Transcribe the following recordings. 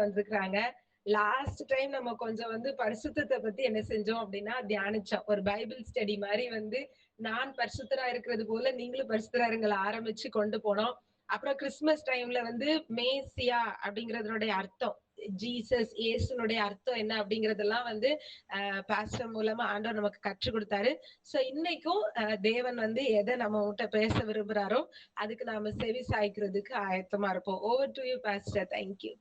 வந்திருக்காங்க. Last time நம்ம கொஞ்சம் வந்து பரிசுத்தத்தை பத்தி என்ன செஞ்சோம் அப்படின்னா தியானிச்சோம். ஒரு பைபிள் ஸ்டடி மாதிரி வந்து நான் பரிசுத்தரா இருக்கிறது போல நீங்களும் பரிசுத்தரா இருங்களை ஆரம்பிச்சு கொண்டு போனோம். அப்புறம் கிறிஸ்துமஸ் டைம்ல வந்து மேசியா அப்படிங்கறதனுடைய அர்த்தம், ஜீசஸ் இயேசுனுடைய அர்த்தம் என்ன அப்படிங்கறதெல்லாம் வந்து பாஸ்டர் மூலமா ஆண்டவர் நமக்கு கற்றுக் கொடுத்தாரு. சோ இன்னைக்கும் தேவன் வந்து எதை நம்ம கிட்ட பேச விரும்புறாரோ அதுக்கு நாம செவி சாய்க்கிறதுக்கு ஆயத்தமா இருப்போம். Over to you pastor. Thank you.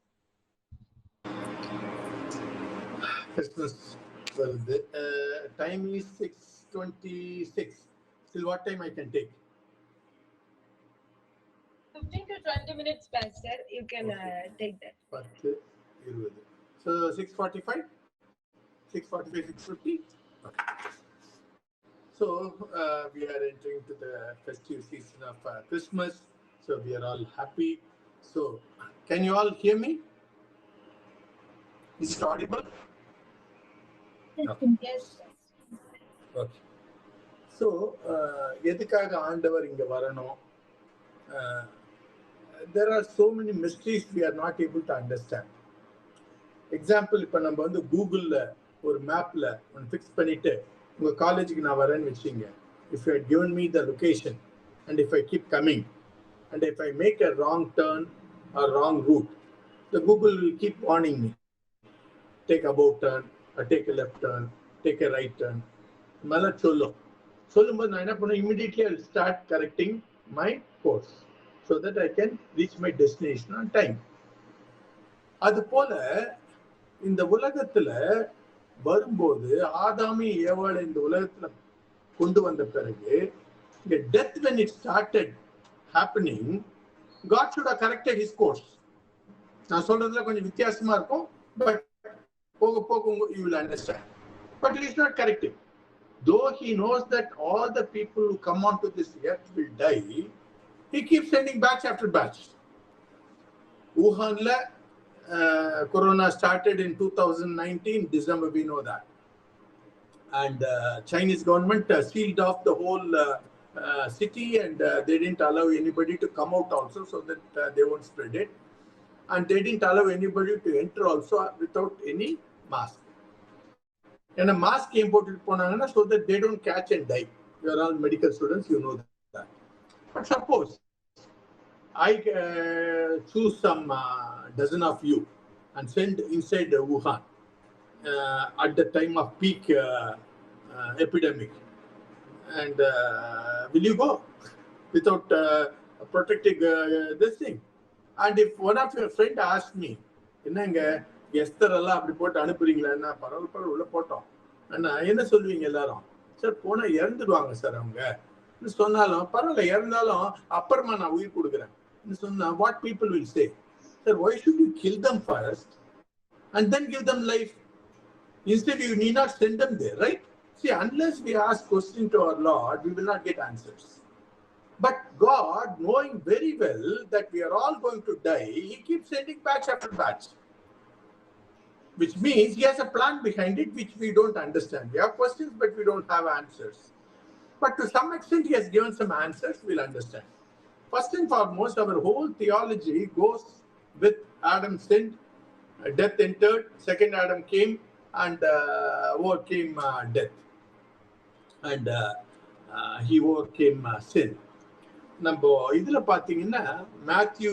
Christmas வருது. Time is 6:26. Till what time I can take? 15 to 20 minutes, Pastor. You can take that. 10, 20. So 6:45? 6:45, 6:50? Okay. So we are entering to the festive season of Christmas. So we are all happy. So can you all hear me? Is it audible? Okay. Yes. Okay. So எதுக்காக ஆண்டவர் இங்க வரணும்? There are so many mysteries we are not able to understand. Example, இப்போ நம்ம வந்து கூகுளில் ஒரு மேப்பில் ஒன்று ஃபிக்ஸ் பண்ணிட்டு உங்கள் காலேஜுக்கு நான் வரேன்னு வச்சிங்க. If you had given me the location and if I keep coming and if I make a wrong turn or wrong route, the Google will keep warning me. Take a about turn or take a left turn, take a right turn. மேலே சொல்லும்போது நான் என்ன பண்ணுவேன், immediately I will start correcting my course so that I can reach my destination on time. அது போல இந்த உலகத்துல வரும்போது ஆதாமி ஏவாளை இந்த உலகத்துல கொண்டு வந்த பிறகு the death when it started happening, God should have corrected his course. நான் சொல்றதுல கொஞ்சம் வித்தியாசமா இருக்கும், but போக போக you will understand. But he is not correcting. Though he knows that all the people who come onto this earth will die, he keeps sending batch after batch. Wuhanla corona started in 2019 December, we know that, and Chinese government sealed off the whole city, and they didn't allow anybody to come out also, so that they won't spread it, and they didn't allow anybody to enter also without any mask. And a mask came out so that they don't catch and die. You are all medical students, you know that. But suppose I choose some dozen of you and send inside Wuhan at the time of peak epidemic. And will you go without protecting this thing? And if one of your friend asks me, என்னங்க Esther எல்லாம் அப்படி போட்டு அனுப்புறீங்களா, பரவாயில்ல உள்ள போட்டோம் அண்ணா, என்ன சொல்லுவீங்க எல்லாரும்? சார் போனா இறந்துடுவாங்க சார் அவங்க சொன்னாலும் பரவாயில்ல, இறந்தாலும் அப்புறமா நான் உயிர் கொடுக்குறேன் சொன்னா, what people will say? Sir, why should you kill them first and then give them life? Instead, you need not send them there, right? See, unless we ask questions to our Lord, we will not get answers. But God, knowing very well that we are all going to die, he keeps sending batch after batch, which means he has a plan behind it which we don't understand. We have questions but we don't have answers. But to some extent he has given some answers, we'll understand. First and foremost, our whole theology goes with Adam sinned, death entered, second Adam came and overcame death, and he overcame sin. நம்ம இதுல பாத்தீங்கன்னா Matthew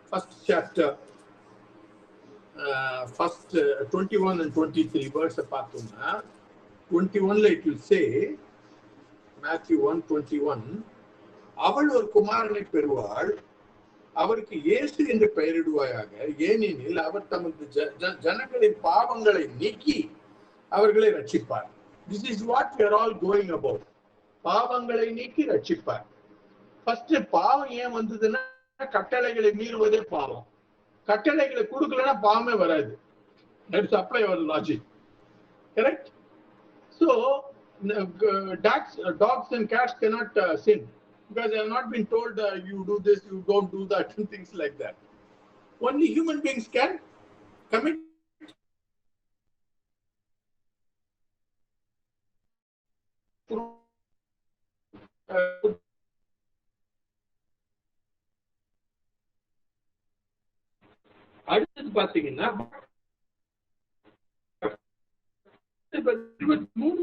first chapter first 21 and 23 verse பார்த்தோம்னா 21ல it will say, Matthew 1:21, அவள் ஒரு குமாரனை பெறுவாள், அவருக்கு இயேசு என்று பெயரிடுவாயாக, ஏனெனில் அவர் தமது ஜனங்களின் பாவங்களை நீக்கி அவர்களை ரட்சிப்பார். This is what we are all going about. பாவங்களை நீக்கி ரட்சிப்பார். ஃபர்ஸ்ட் பாவம் ஏன் வந்ததுன்னா, கட்டளைகளை மீறுவதே பாவம். கட்டளைகளை கொடுக்கலன்னா பாவமே வராது. Let's apply our logic. Correct? So, dogs and cats cannot sin because they have not been told you do this, you don't do that, and things like that. Only human beings can commit அடுத்தது பாத்தீங்கன்னா 23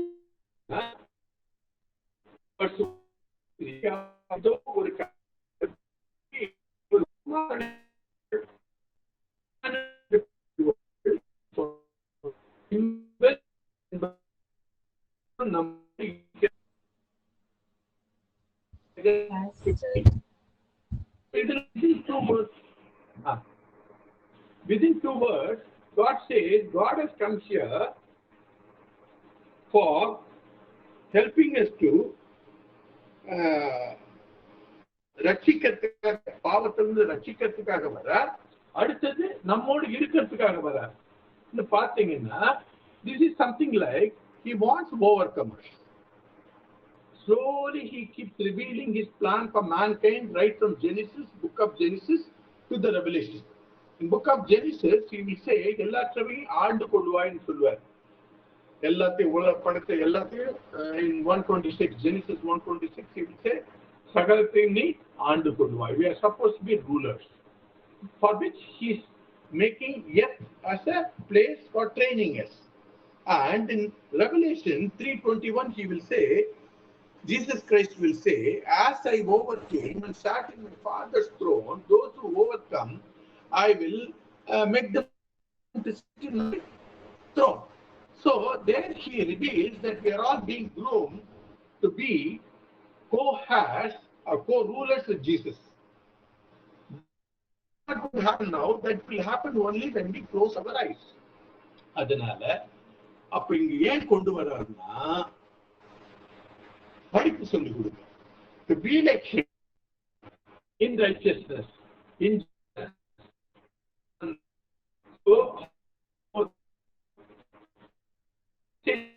ஒரு within 2 words, God says God has come here for helping us to ரட்சிக்கிறதுக்காக, பாவத்திலிருந்து ரட்சிக்கிறதுக்காக வரார். அடுத்தது நம்மோடு இருக்கிறதுக்காக வரார். பாத்தீங்கன்னா this is something like he wants overcomers. Slowly he keeps revealing his plan for mankind right from Genesis, book of Genesis to the Revelation. In book of Genesis he will say எல்லாத்தையும் ஆண்டு கொள்வாய்ன்னு சொல்லுவார். எல்லாத்தையும் உலக படத்தை எல்லாத்தையும் in 126 Genesis 126 he will say சகலத்தையும் நீ ஆண்டு கொள்வாய். We are supposed to be rulers, for which he is making earth as a place for training us. And in Revelation 3:21 he will say, Jesus Christ will say, as I overcame and sat in my Father's throne, those who overcome, I will make them to sit in my throne. So there he reveals that we are all being groomed to be co-heirs or co-rulers with Jesus. What will happen now? That will happen only when we close our eyes. அதனால அப்ப இங்க ஏன் கொண்டு வர்றாருன்னா படிப்பு சொல்லிக் கொடுங்க. To be like him in righteousness, in so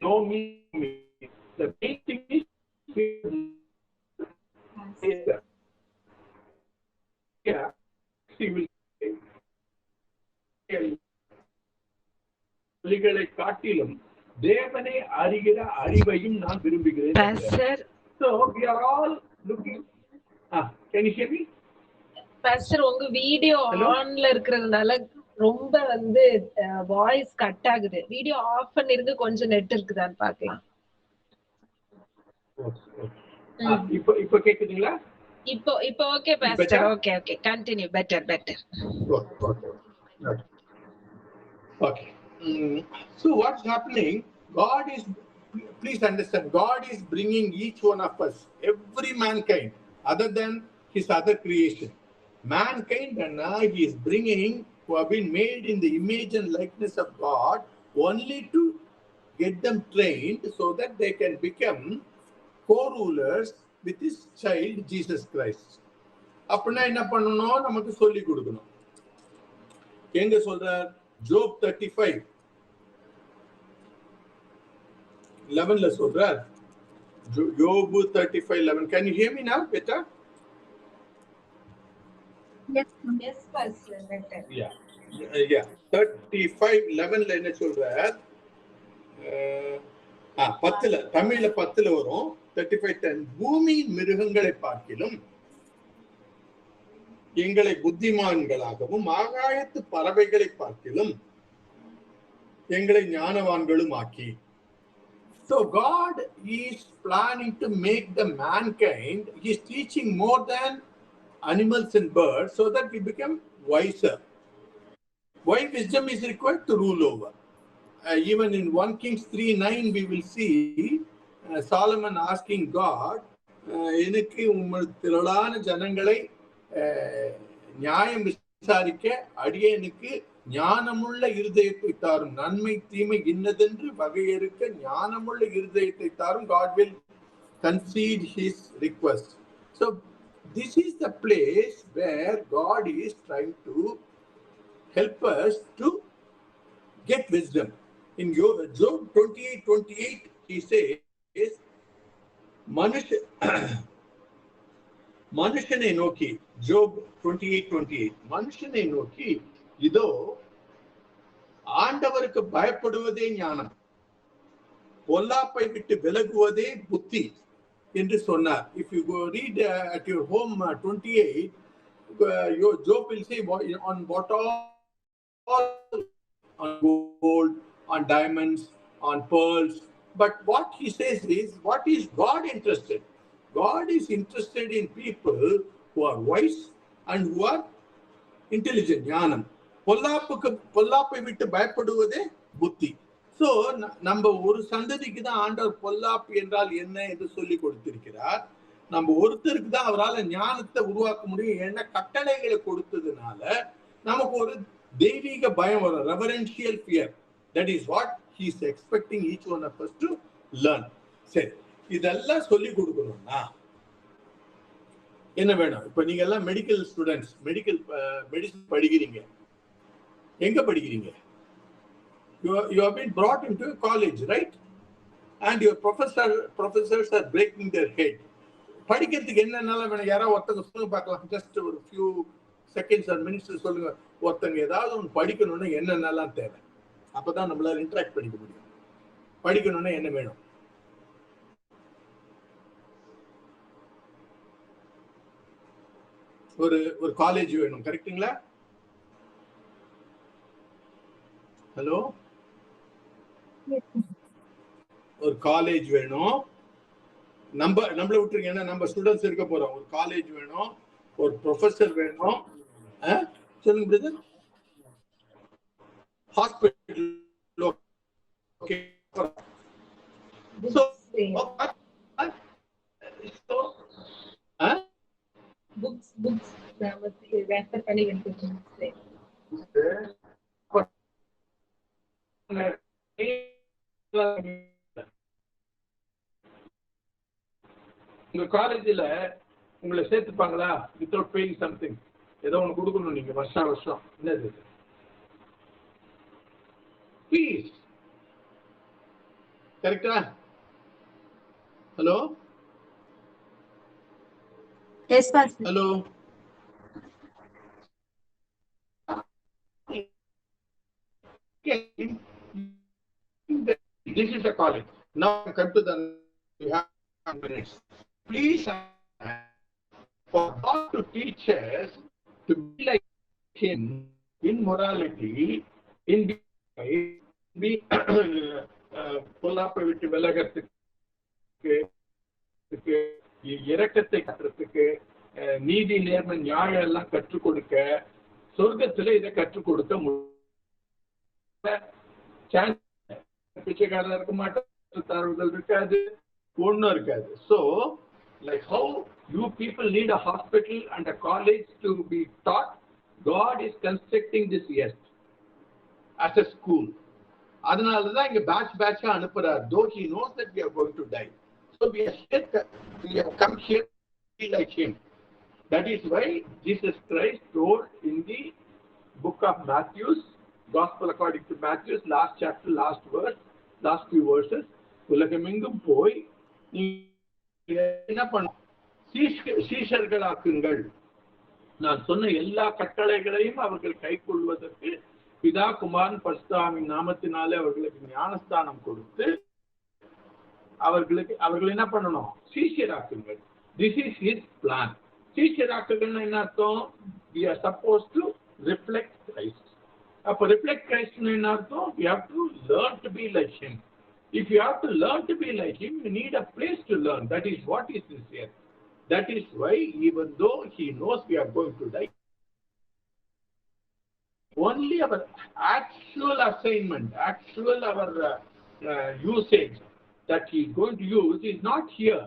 know me. The main thing is yeah, she will காட்டிலும் தேவனை அறிகிற அறிவையும் நான் விரும்புகிறேன். So we are all looking. Can you hear me? Pastor, உங்க வீடியோ ஆன்ல இருக்கிறதுனால ரொம்ப வாய்ஸ் கட் ஆகுது. வீடியோ ஆஃப் பண்ணிருங்க, கொஞ்சம் நெட் இருக்குதான்னு பாக்கலாம். இப்போ கேக்குதுங்களா? இப்போ okay pastor. Okay continue. Better. Okay. So what's happening? God is, please understand, God is bringing each one of us, every mankind, other than his other creation. Mankind and he is bringing who have been made in the image and likeness of God only to get them trained so that they can become co-rulers with his child Jesus Christ. அப்படின்னா என்ன பண்ணணும்? நமக்கு சொல்லி கொடுக்கணும். எங்க சொல்றார்? Job 35:11 சொல்றார். Job 35:11. Can you hear me now better? Yes pastor, better. Yeah. 35:11 என்ன சொல்றார்? 10 தமிழ்ல 10 வரும். 35:10. பூமியின் மிருகங்களை பார்க்கிலும் எங்களை புத்திமான்களாகவும் ஆகாயத்து பறவைகளை பார்க்கிலும் எங்களை ஞானவான்களும் ஆக்கி. So God is planning to make the mankind, he is teaching more than animals and birds so that we become wiser. Why wisdom is required? To rule over. Even in 1 Kings 3:9 we will see Solomon asking God, எனக்கு உம்முடைய திரளான ஜனங்களை நியாயம் விசாரிக்க அடியேனுக்கு ஞானமுள்ள இருதயத்தை தாரும், நன்மை தீமை இன்னதென்று வகையறுக்க ஞானமுள்ள இருதயத்தை தாரும். God will concede his request. So this is the place where God is trying to help us to get wisdom. In Job 28:28 he says, மனுஷனை நோக்கி, Job 28:28, மனுஷனை நோக்கி, இதோ ஆண்டவருக்கு பயப்படுவதே ஞானம், பொல்லாப்பை விட்டு விலகுவதே புத்தி என்று சொன்னார். If you go read at your home 28, Job will say on what all gold, on diamonds, on pearls. But what he says is, what is God interested? God is interested in people who are wise and who are intelligent. ஞானம். பொல்லாப்பை விட்டு பயப்படுவதே புத்தி. So நம்ம ஒரு சந்ததிக்கு தான் ஆண்டவர் பொல்லாப்பு என்றால் என்ன என்று சொல்லி கொடுத்திருக்கிறார். நம்ம ஒருத்தருக்கு தான் அவரால் ஞானத்தை உருவாக்க முடியும். என்ன கட்டளைகளை கொடுத்ததுனால நமக்கு ஒரு தெய்வீக பயம் வரும். Reverential fear. That is what he is expecting each one of us to learn. சரி, இதெல்லாம் சொல்லி கொடுக்கணும்னா என்ன வேணும்? இப்ப நீங்க எல்லாம் மெடிக்கல் ஸ்டூடெண்ட்ஸ், மெடிசன் படிக்கிறீங்க. எங்க படிக்கிறீங்க? You have been brought into a college, right? And your professors are breaking their head. படிக்கிறதுக்கு என்னென்னலாம் வேணும்? யாராவது ஒருத்தங்க சொல்லுங்க பார்க்கலாம். ஜஸ்ட் ஒரு few seconds or minutes சொல்லுங்க. ஒருத்தங்க ஏதாவது ஒன்று படிக்கணும்னா என்னென்னலாம் தேவை? அப்பதான் நம்மளால இன்டராக்ட் பண்ணிக்க முடியும். படிக்கணும்னா என்ன வேணும்? ஒரு காலேஜ் வேணும், கரெக்டுங்களா? ஹலோ, ஒரு காலேஜ் வேணும். நம்மள விட்டுருங்க, ஏன்னா நம்ம ஸ்டூடெண்ட்ஸ் இருக்க போறோம். ஒரு காலேஜ் வேணும், ஒரு ப்ரொஃபஸர் வேணும். சொல்லுங்க brother. Hospital. Okay. books refer பண்ணி எடுத்துக்கணும். உங்க காலேஜ்ல உங்களை சேர்த்துப்பாங்களா? வித்வுட் பேயிங் சம்திங், ஏதோ ஒன்று கொடுக்கணும் நீங்க வருஷம். என்னது? ஃபீஸ். கரெக்டா? Hello, Yes, Pastor. hello. Okay. This is a college. Now come to the, you have minutes. Please, for God to teach us to be like Him in morality, in பொல்லாப்பை விட்டு விலகத்துக்கு, இரக்கத்தை கற்றுறதுக்கு, நீதி நேர்மை நியாயம் எல்லாம் கற்றுக் கொடுக்க, சொர்க்கத்துல இதை கற்றுக் கொடுக்க பிச்சைக்காரன் இருக்க மாட்டேன், தாழ்வுகள் இருக்காது, ஒண்ணும் இருக்காது. So, like how you people need a hospital and a college to be taught, God is constructing this earth as a school. அதனாலதான் இங்க batch அனுப்புறார். Though He knows that we are going to die. So we have come here to be like Him. That is why Jesus Christ told in the book of Matthew, Gospel according to Matthew, last chapter, last verse, last few verses, உலகமெங்கும் போய் என்ன பண்ண சீஷர்களாக்குங்கள். நான் சொன்ன எல்லா கட்டளைகளையும் அவர்கள் கை கொள்வதற்கு பிதா குமாரன் பரிசுத்தாவின் நாமத்தினாலே அவர்களுக்கு ஞானஸ்தானம் கொடுத்து அவர்கள் என்ன பண்ணணும்? சீஷராக்குங்கள். This is His plan. சீஷராக்குகள் என்ன அர்த்தம்? We are supposed to reflect Christ. அப்ப reflect Christ என்ன அர்த்தம்? We have to learn to be like Him. If you have to learn to be like Him, you need a place to learn. That is what is sincere. That is why even though He knows we are going to die, only our actual assignment, our usage that He is going to use is not here.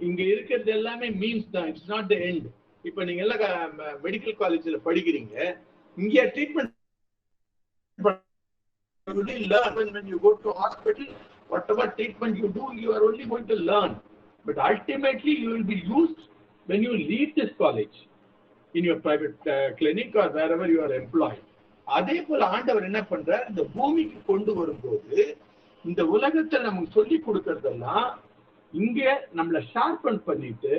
இங்க இருக்கிறது எல்லாமே means தான். It's not the end. இப்ப நீங்க எல்லாம் medical காலேஜ்ல படிக்கிறீங்க, இங்க treatment when you go to hospital, whatever treatment you do, you are only going to learn, but ultimately you will be used when you leave this college in your private clinic or wherever you are employed. அதே போல ஆண்டவர் என்ன பண்றார்? இந்த பூமிக்கு கொண்டு வரும்போது இந்த உலகத்தை நமக்கு சொல்லி கொடுக்கறதெல்லாம் இங்க நம்மளை ஷார்பன் பண்ணிட்டு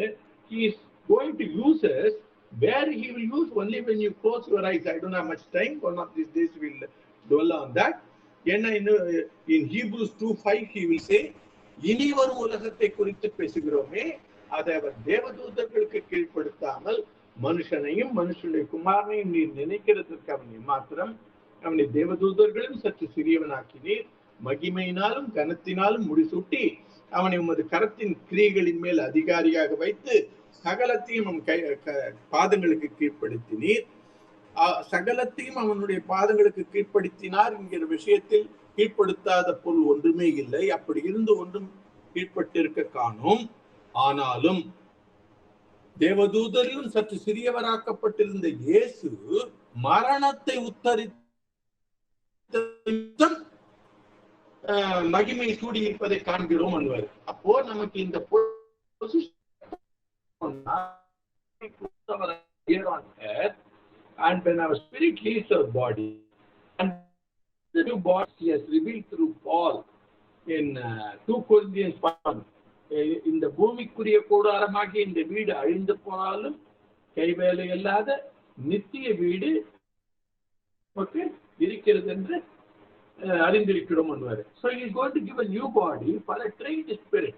he is going to use us where he will use only when you close your eyes. I don't have much time. One of these days we will dwell on that. In Hebrews 2:5 he will say, இனி வரும் உலகத்தை குறித்து பேசுகிறோமே, அதை அவர் தேவதூதர்களுக்கு கீழ்ப்படுத்தாமல் மனுஷனையும் மனுஷனுடைய குமாரனையும் நீர் நினைக்கிறதுக்கு அவனை மாத்திரம் அவனை தேவதூதர்களும் சற்று சிறியவனாக்கினீர், மகிமையினாலும் கனத்தினாலும் முடிசூட்டி அவனை உமது கரத்தின் கிரியைகளின் மேல் அதிகாரியாக வைத்து சகலத்தையும் பாதங்களுக்கு கீழ்ப்படுத்தினீர். சகலத்தையும் அவனுடைய பாதங்களுக்கு கீழ்ப்படுத்தினார் என்கிற விஷயத்தில் கீழ்ப்படுத்தாத பொருள் ஒன்றுமே இல்லை. அப்படி இருந்து ஒன்றும் கீழ்பட்டிருக்க காணோம். ஆனாலும் தேவதூதரிலும் சற்று சிறியவராக்கப்பட்டிருந்த இயேசு மரணத்தை உத்தரித்த மகிமை சூடி இருப்பதை காண்கிறோம் என்பவர். அப்போ நமக்கு இந்த and when our spirit leaves our body and the new body he has revealed through Paul in 2 Corinthians 1, இந்த பூமிக்குரிய கூடாரமாகி இந்த வீடு அழிந்து போனாலும் கைவேலை இல்லாத நித்திய வீடு இருக்கிறது என்று அறிந்திருக்கிறோம் என்பவர். So he is going to give a new body for a trained spirit.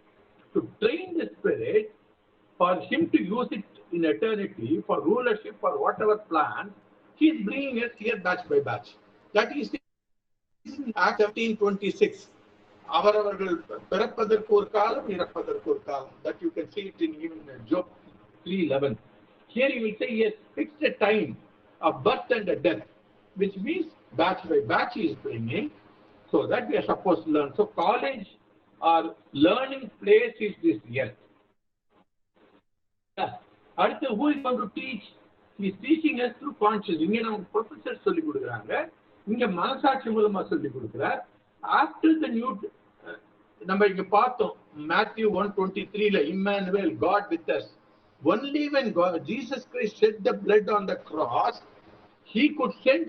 To train the spirit for him to use it in eternity for rulership or whatever plan, he is bringing us here batch by batch. That is Acts 17:26. அவரவர்கள் பிறப்பதற்கு ஒரு காலம், இறப்பதற்கு ஒரு காலம். That you can see it in even Job 3:11. Here you will say he has fixed a time of birth and a death, which means batch by batch he is bringing, so that we are supposed to learn. So college or learning place is this earth. அடுத்து who is going to teach? He is teaching us through conscience. இங்க நம்ம professor சொல்லி கொடுக்குறாங்க, இங்க மனசாட்சி மூலமா சொல்லி கொடுக்கிறார். After the new நம்ம இங்க பார்த்தோம் Matthew 1:23ல Emmanuel, God with us. Only when Jesus Christ shed the blood on the cross, he could send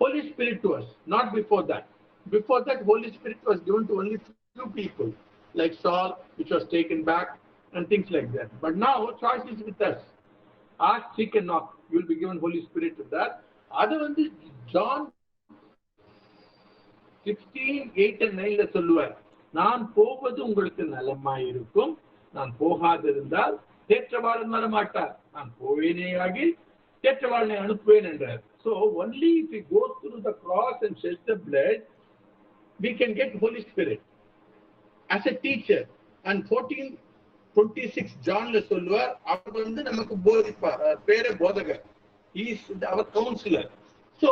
Holy Spirit to us. Not before that. Before that, Holy Spirit was given to only few people, like Saul, which was taken back, and things like that. But now, choice is with us. Ask, seek, and knock. You will be given Holy Spirit to that. Other one is John 16:8 and 9 சொல்லுவார், நான் போவது உங்களுக்கு நலமாயிருக்கும், நான் போகாதிருந்தால் தேற்றவாளன் வரமாட்டார், நான் போவேனேயாகி தேற்றவாளனை அனுப்புவேன் என்றார். So only if we go through the cross and shed the blood, we can get Holy Spirit as a teacher. And 14:26 Johnல சொல்லுவார், அவர் வந்து நமக்கு போதிப்பார், பேரே போதகர். He is our counselor. So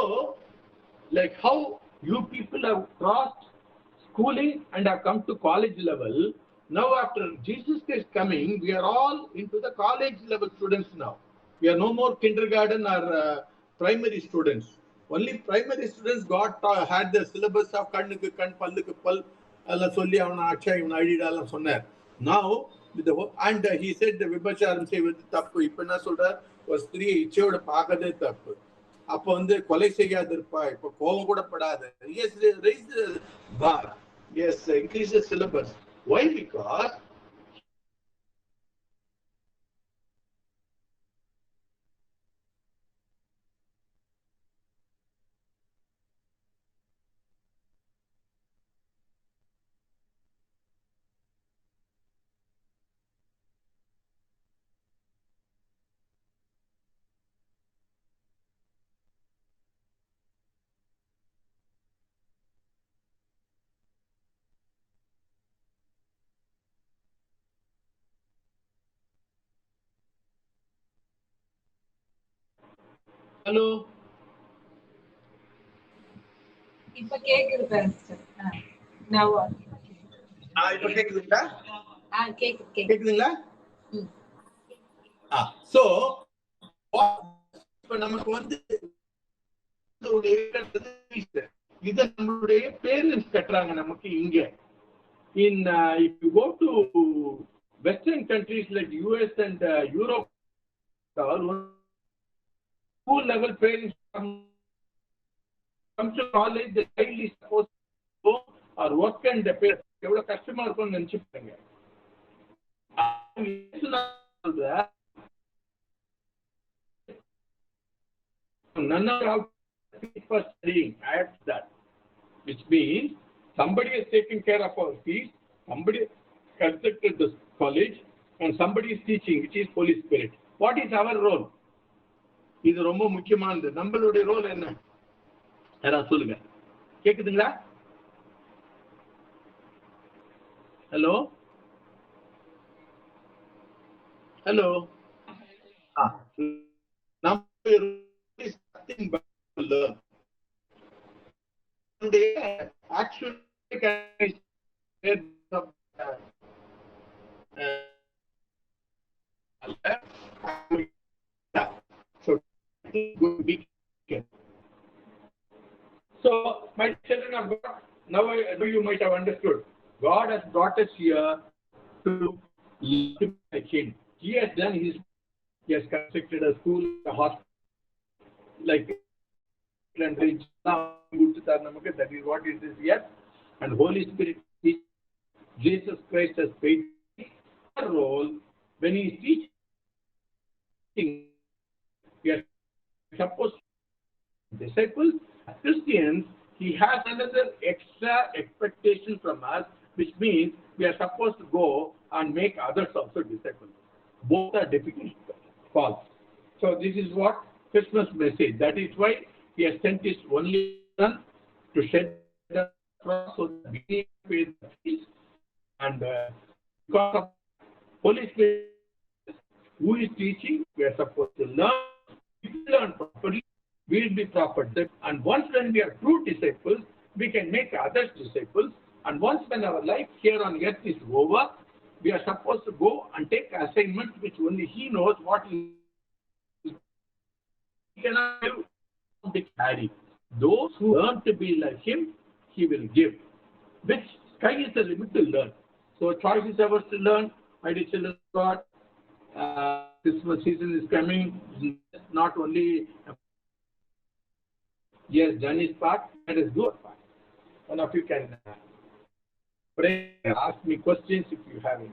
like how you people have crossed schooling and have come to college level, now after Jesus is coming, we are all into the college level students now. We are no more kindergarten or primary students. Only primary students had the syllabus of கண்ணுக்கு கண், பல்லுக்கு பல் எல்லாம் சொல்லி அவனை ஆட்சா இவன் அழிடாலாம் சொன்னார். Now and he said the விபச்சாரம் செய்வது தப்பு. இப்ப என்ன சொல்றார், ஒரு ஸ்திரியை இச்சையோட பார்க்கதே தப்பு. அப்ப வந்து கொலை செய்யாது இருப்பா, இப்ப கோபம் கூட படாது. Yes, raise the bar. Yes, increase the syllabus. Why? Because hello, இப்ப கேக்குது பாஸ்டர். இப்ப கேக்குதுங்களா? கேக்குதுங்களா? சோ இப்ப நமக்கு வந்து இத நம்மளுடைய பேரண்ட்ஸ் கட்டுறாங்க நமக்கு இங்க. In if you go to Western countries like US and Europe, school level parents come to college, the child is supposed to go or work and the parents எவ்வளவு கஷ்டமா இருக்கும்னு நினைச்சுப்பாங்க. None of for studying adds that, which means somebody has taken care of our fees, somebody has constructed this college, and somebody is teaching, which is Holy Spirit. What is our role? இது ரொம்ப முக்கியமானது. நம்மளுடைய role என்ன? யாராவது சொல்லுங்க. கேக்குதுங்களா? Hello hello. Nothing but to learn. They actually can So, my children of God, now you might have understood. God has brought us here to live like Him. He has done His. He has constructed a school, a hospital, like that is what it is here. And Holy Spirit, Jesus Christ has played a role when He is teaching. We are supposed to be disciples. As Christians, He has another extra expectation from us, which means we are supposed to go and make others also disciples. Both are difficult calls. So this is what Christmas message. That is why He has sent His only Son to shed the cross so that we may the peace. And because of Holy Spirit, who is teaching, we are supposed to learn. If we learn properly, we will be proper. And once when we are true disciples, we can make others disciples. And once when our life here on earth is over, we are supposed to go and take assignments which only He knows what He cannot give. Harry. Those who learn to be like Him, He will give. Which sky is the limit to learn. So choice is ours to learn. My dear children of God, Christmas season is coming. Not only yes, done His part, let us do our part. One of you can pray, ask me questions if you have any.